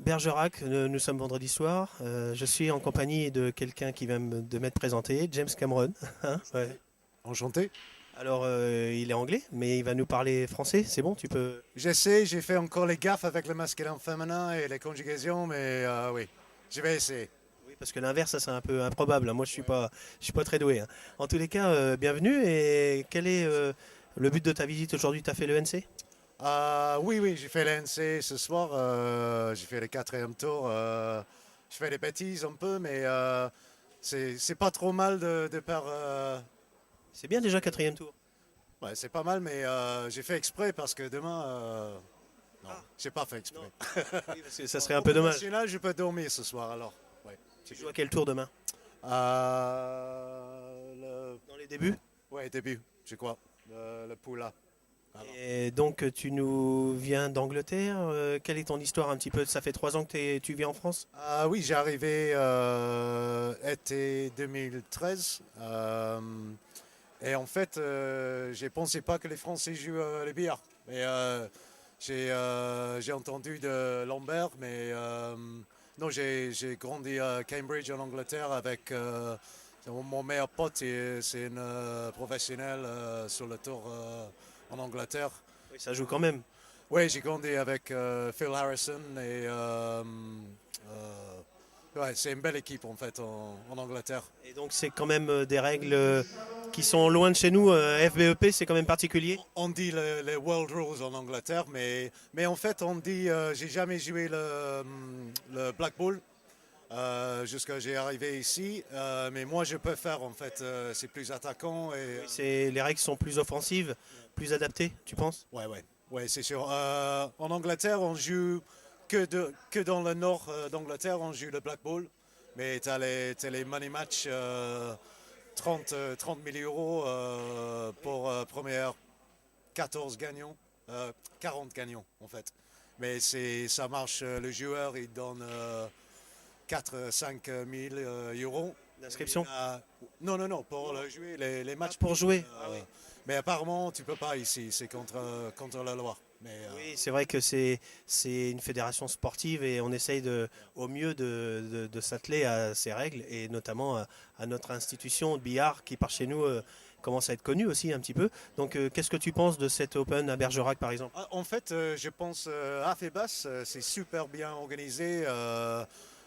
Bergerac, nous sommes vendredi soir. Je suis en compagnie de quelqu'un qui vient de m'être présenté, James Cameron. Hein, ouais. Enchanté. Alors, il est anglais, mais il va nous parler français. C'est bon, tu peux. J'essaie, j'ai fait encore les gaffes avec le masculin féminin et les conjugaisons, mais oui, je vais essayer. Oui, parce que l'inverse, ça c'est un peu improbable, hein. Moi, Ouais. je suis pas très doué, hein. En tous les cas, bienvenue. Et quel est le but de ta visite aujourd'hui? Tu as fait le NC? Oui, oui, j'ai fait l'NC ce soir. J'ai fait le quatrième tour. Je fais des bêtises un peu, mais c'est pas trop mal de faire. C'est bien déjà quatrième tour. Ouais, c'est pas mal, mais j'ai fait exprès parce que demain. Non, Ah, j'ai pas fait non. exprès. Oui, parce que ça serait un Au peu point dommage. national, je peux dormir ce soir alors. Ouais, Tu c'est joues bien. à quel tour demain? Dans les débuts? Ouais, début, je crois. Le Poula. Alors. Et donc tu nous viens d'Angleterre. Quelle est ton histoire un petit peu? Ça fait 3 ans que tu vis en France? Oui, j'ai arrivé été 2013. Et en fait, j'ai pensé pas que les Français jouent le billard. Mais j'ai entendu de Lambert, mais non, j'ai grandi à Cambridge en Angleterre avec mon meilleur pote, c'est une professionnelle sur le tour en Angleterre. Oui, ça joue quand même. Oui, j'ai grandi avec Phil Harrison et ouais, c'est une belle équipe en fait en Angleterre. Et donc c'est quand même des règles qui sont loin de chez nous. FBEP, c'est quand même particulier. On dit les World Rules en Angleterre, mais en fait on dit, j'ai jamais joué le Black Bull jusqu'à j'ai arrivé ici, mais moi je peux faire en fait, c'est plus attaquant et Oui, les règles sont plus offensives, plus adaptées, tu penses? ouais, ouais, ouais, c'est sûr. En Angleterre on joue que dans le nord d'Angleterre on joue le Black Bull, mais t'as les money match 30 000 euros pour première 14 gagnants, 40 gagnants en fait. Mais ça marche, le joueur il donne 4-5 000 euros. D'inscription? Non, non, non, pour jouer les Ah, matchs pour privés. jouer. Ah oui. Mais apparemment, tu peux pas ici, c'est contre la loi. Mais Oui, c'est vrai que c'est une fédération sportive et on essaye au mieux de s'atteler à ces règles et notamment à notre institution de billard qui par chez nous commence à être connue aussi un petit peu. Donc qu'est-ce que tu penses de cet Open à Bergerac par exemple? En fait, je pense Afebas, c'est super bien organisé.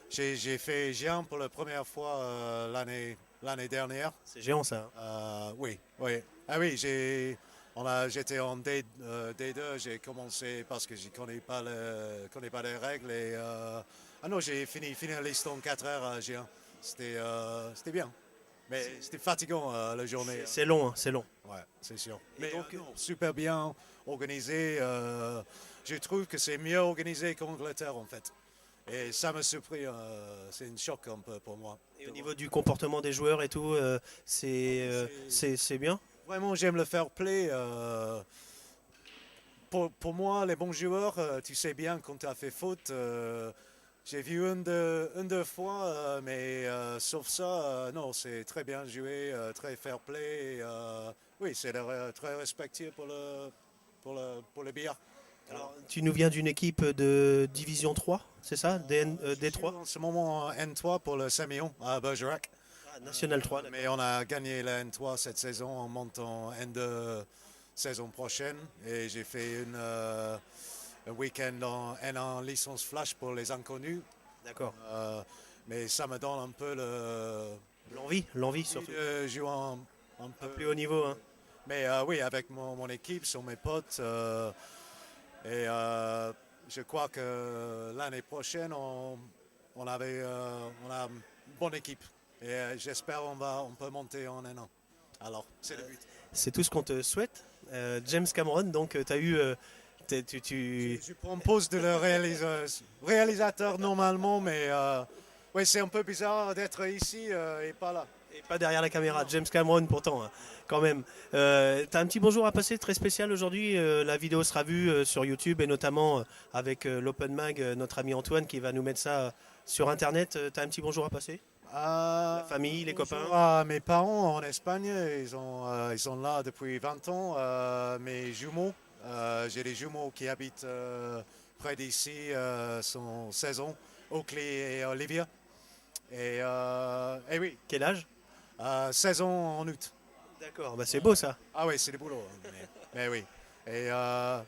J'ai fait géant pour la première fois l'année dernière. C'est géant ça, hein. Oui, oui. Ah oui, j'étais en D2, j'ai commencé parce que je connais pas les règles et ah non, j'ai fini finaliste en 4 heures à Géant. C'était bien, mais c'était fatigant la journée. C'est long, hein, c'est long. Ouais, c'est sûr. Et Mais donc, non, super bien organisé. Je trouve que c'est mieux organisé qu'Angleterre en fait. Et ça m'a surpris, c'est un choc un peu pour moi. et au niveau du comportement des joueurs et tout, c'est bien. Vraiment, j'aime le fair play. Pour moi, les bons joueurs, tu sais bien quand tu as fait faute. J'ai vu une, deux fois, mais sauf ça, non, c'est très bien joué, très fair play. Oui, c'est très respecté pour le billard. Alors, Alors, tu nous viens d'une équipe de Division 3, c'est ça? je suis D3? en ce moment en N3 pour le Séméon à Bergerac. Ah, National 3, d'accord. Mais on a gagné la N3 cette saison, on monte en N2 saison prochaine. Et j'ai fait un week-end en N1 licence flash pour les inconnus. D'accord. Mais ça me donne un peu L'envie surtout. de jouer un À peu. plus haut niveau, hein. Mais oui, avec mon équipe, sur mes potes. Et je crois que l'année prochaine, on a une bonne équipe. Et j'espère on peut monter en N1. Alors, c'est le but. C'est tout ce qu'on te souhaite. James Cameron, donc tu as eu. Je prends pause de le réalisateur normalement, mais ouais, c'est un peu bizarre d'être ici et pas là. Et pas derrière la caméra, James Cameron pourtant, hein, quand même. T'as un petit bonjour à passer très spécial aujourd'hui. La vidéo sera vue sur YouTube et notamment avec l'Open Mag, notre ami Antoine qui va nous mettre ça sur Internet. T'as un petit bonjour à passer? La famille, les Bonjour copains? à mes parents en Espagne, ils sont là depuis 20 ans. Mes jumeaux, j'ai des jumeaux qui habitent près d'ici, sont 16 ans, Oakley et Olivia. Et oui, Quel âge? 16 ans en août. D'accord, bah c'est beau ça. Ah oui, c'est du boulot. Mais oui. Et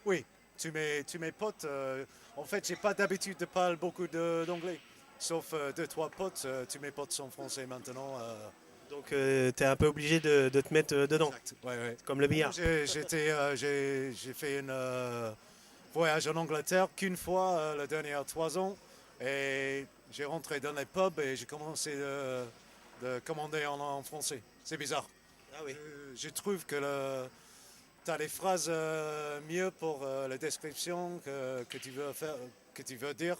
oui, tous mes potes, en fait, j'ai pas d'habitude de parler beaucoup d'anglais. Sauf deux, trois potes, tous mes potes sont français maintenant. Donc tu es un peu obligé de te mettre dedans, Exact. Ouais, ouais. comme le billard. J'ai fait un voyage en Angleterre qu'une fois, les dernières 3 ans. Et j'ai rentré dans les pubs et j'ai commencé de commander en français. C'est bizarre. Ah oui. Je trouve que tu as des phrases mieux pour la description que tu veux faire, que tu veux dire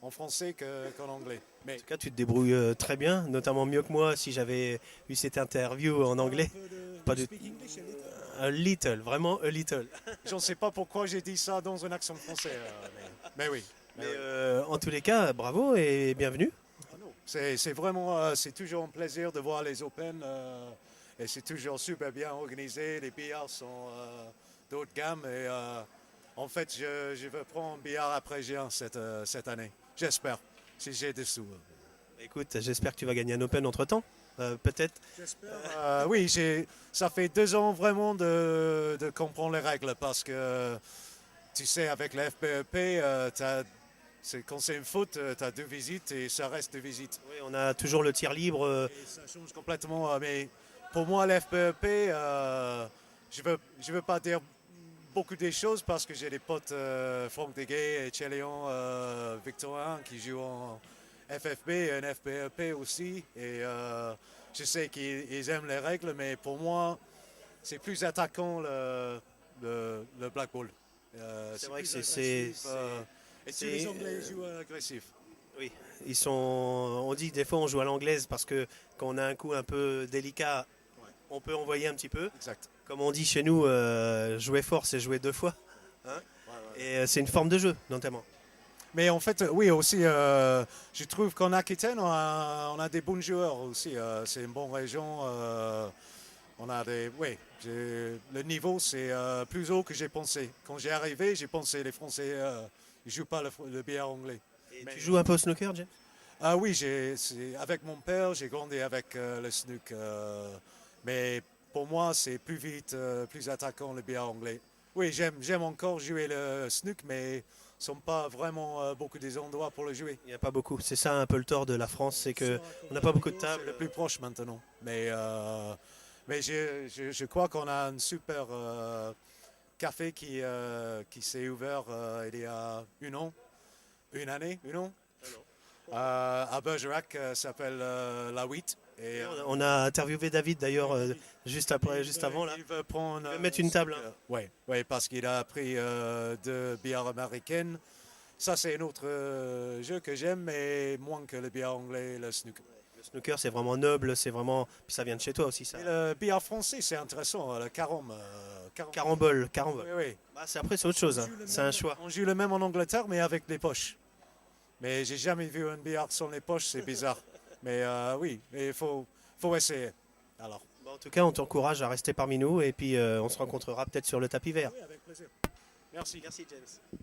en français qu'en anglais. Mais En tout cas, tu te débrouilles très bien, notamment mieux que moi si j'avais eu cette interview en anglais. Pas du a little, vraiment a little. je ne sais pas pourquoi j'ai dit ça dans un accent français. Mais oui. Mais en tous les cas, bravo et bienvenue. C'est vraiment, c'est toujours un plaisir de voir les Open et c'est toujours super bien organisé. Les billards sont d'autres gammes et en fait, je veux prendre un billard après Géant cette année. J'espère, si j'ai des sous. Écoute, j'espère que tu vas gagner un Open entre-temps, peut-être. J'espère. Oui, ça fait 2 ans vraiment de comprendre les règles parce que tu sais, avec la FPEP, quand c'est une faute, tu as 2 visites et ça reste 2 visites. Oui, on a toujours le tir libre. Et ça change complètement. Mais pour moi, la FPEP, je veux pas dire beaucoup des choses parce que j'ai des potes, Franck Deguet et Tchéléon Victorin, qui jouent en FFB et en FPEP aussi. Et je sais qu'ils aiment les règles, mais pour moi, c'est plus attaquant le black ball. C'est vrai que plus c'est- agressif, et tous les Anglais jouent agressif. Oui, on dit que des fois on joue à l'anglaise parce que quand on a un coup un peu délicat, on peut envoyer un petit peu. Exact. Comme on dit chez nous, jouer fort, c'est jouer 2 fois. Hein. Et c'est une forme de jeu, notamment. Mais en fait, oui, aussi, je trouve qu'en Aquitaine, on a des bons joueurs aussi. C'est une bonne région. On a des, oui, le niveau, c'est plus haut que j'ai pensé. Quand j'ai arrivé, j'ai pensé les Français ne jouent pas le billard anglais. Et Mais- tu joues un peu au snooker, James? Ah oui, avec mon père, j'ai grandi avec le snook. Mais pour moi, c'est plus vite, plus attaquant le billard anglais. Oui, j'aime encore jouer le snook, mais ce ne sont pas vraiment beaucoup des endroits pour le jouer. Il n'y a pas beaucoup. C'est ça un peu le tort de la France, c'est que on n'a pas beaucoup de C'est tables. le plus proche maintenant. Mais je crois qu'on a un super café qui s'est ouvert il y a une année, à Bergerac, s'appelle La 8. Et, On a interviewé David d'ailleurs juste avant là. Il veut prendre, Il veut mettre une table, hein. Oui, parce qu'il a appris de bière américaine. Ça, c'est un autre jeu que j'aime, mais moins que le billard anglais et le snooker. Le snooker c'est vraiment noble, c'est vraiment. Puis ça vient de chez toi aussi ça. Et le billard français, c'est intéressant, le carom. Carambole. Oui, oui. Bah, après c'est autre chose, hein. C'est un choix. On joue le même en Angleterre, mais avec des poches. Mais j'ai jamais vu un billard sans les poches, c'est bizarre. Mais oui, il faut essayer. Alors. Bon, en tout cas, on t'encourage à rester parmi nous et puis on se rencontrera peut-être sur le tapis vert. Oui, avec plaisir. Merci. Merci James.